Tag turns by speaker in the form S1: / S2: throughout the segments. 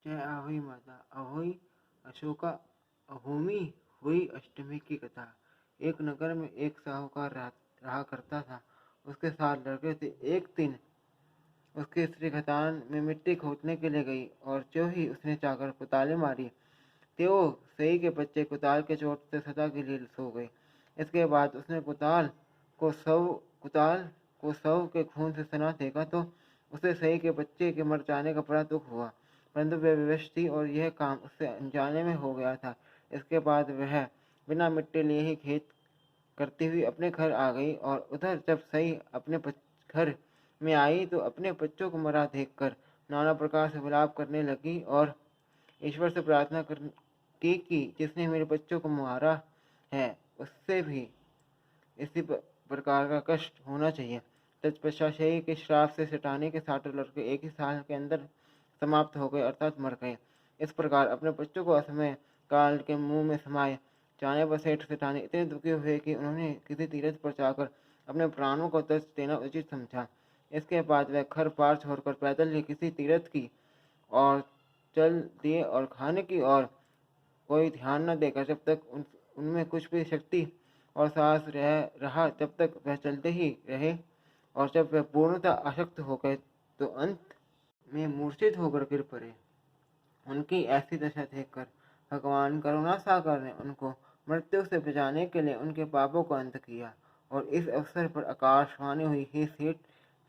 S1: जय अहोई माता। अहोई अशोका अहोमी हुई अष्टमी की कथा। एक नगर में एक साहूकार रहा करता था। उसके 7 लड़के थे। एक दिन उसकी स्त्री खदान में मिट्टी खोदने के लिए गई और जो ही उसने चाकर कुताले मारी, त्यो सही के बच्चे कुताल के चोट से सदा के लिए सो गए। इसके बाद उसने कुताल को शव के खून से सना देखा तो उसे सही के बच्चे के मर जाने का बड़ा दुख हुआ, परंतु वह विवश थी और यह काम उससे अनजाने में हो गया था। इसके बाद वह बिना मिट्टी लिए ही खेत करती हुई अपने घर आ गई और उधर जब सही अपने घर में आई तो अपने बच्चों को मरा देखकर नाना प्रकार से विलाप करने लगी और ईश्वर से प्रार्थना की कि जिसने मेरे बच्चों को मारा है उससे भी इसी प्रकार का कष्ट होना चाहिए। तत्पश्चात शयी के श्राप से सटाने के 7 लड़के एक ही साल के अंदर समाप्त हो गए अर्थात मर गए। इस प्रकार अपने बच्चों को असमय काल के मुंह में समाये जाने पर सेठ सेठानी इतने दुखी हुए कि उन्होंने किसी तीर्थ पर जाकर अपने प्राणों को त्याग देना उचित समझा। इसके बाद वह घर पार छोड़कर पैदल ही किसी तीर्थ की और चल दिए और खाने की और कोई ध्यान न देकर जब तक उनमें कुछ भी शक्ति और साहस रहा तब तक वह चलते ही रहे और जब वह पूर्णतः आसक्त हो गए तो अंत में मूर्छित होकर गिर पड़े। उनकी ऐसी दशा देखकर भगवान करुणा सागर ने उनको मृत्यु से बचाने के लिए उनके पापों को अंत किया और इस अवसर पर आकाशवाणी हुई, हे सेठ,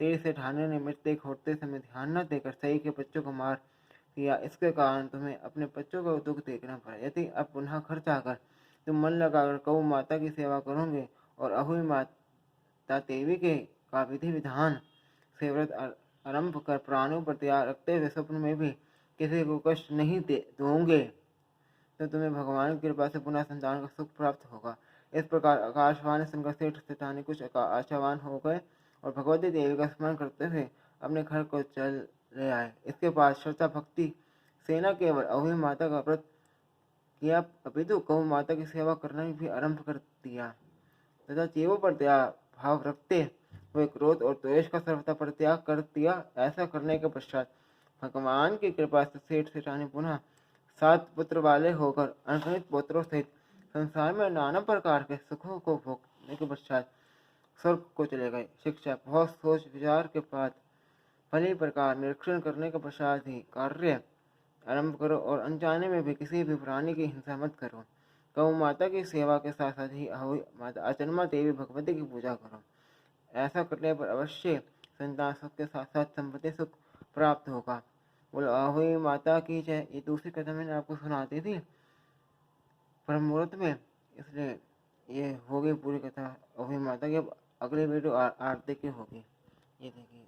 S1: तेरे सेठानी ने मिट्टी खोदते समय ध्यान न देकर सही के बच्चों को मार दिया। इसके कारण तुम्हें अपने बच्चों को दुख देखना पड़ा। यदि अब पुनः घर जाकर तुम मन लगाकर गौ माता की सेवा करोगे और अहुई माता देवी के का विधि विधान से व्रत आरंभ कर प्राणों पर त्याग रखते हुए स्वप्न में भी किसी को कष्ट नहीं दोगे तो तुम्हें भगवान की कृपा से पुनः संतान का सुख प्राप्त होगा। इस प्रकार आकाशवाणी सुनकर सेठ सेठानी कुछ आशावान हो गए और भगवती देवी का स्मरण करते हुए अपने घर को चले आए। इसके बाद श्रद्धा भक्ति से न केवल अहोई माता का व्रत किया अपितु गौ माता की सेवा करना भी आरंभ कर दिया तथा जीवों पर दया भाव रखते हुए क्रोध और द्वेष का सर्वथा परित्याग कर दिया। ऐसा करने के पश्चात भगवान की कृपा से सेठ सेठानी पुनः 7 पुत्र वाले होकर अनगिनत पुत्रों सहित संसार में नाना प्रकार के सुखों को भोगने के पश्चात स्वर्ग को चले गए। शिक्षा। बहुत सोच विचार के बाद भली प्रकार निरीक्षण करने के पश्चात ही कार्य आरंभ करो और अनजाने में भी किसी भी प्राणी की हिंसा मत करो। गौ माता की सेवा के साथ साथ ही अहोई माता अचन्मा देवी भगवती की पूजा करो। ऐसा करने पर अवश्य संतान सुख के साथ साथ संपत्ति सुख प्राप्त होगा। बोलो अहोई माता की जय। ये दूसरी कथा मैंने आपको सुनाती थी ब्रह्म मुहूर्त में, इसलिए ये हो गई पूरी कथा अहोई माता की। अब अगली वीडियो आरती की होगी। ये देखिए।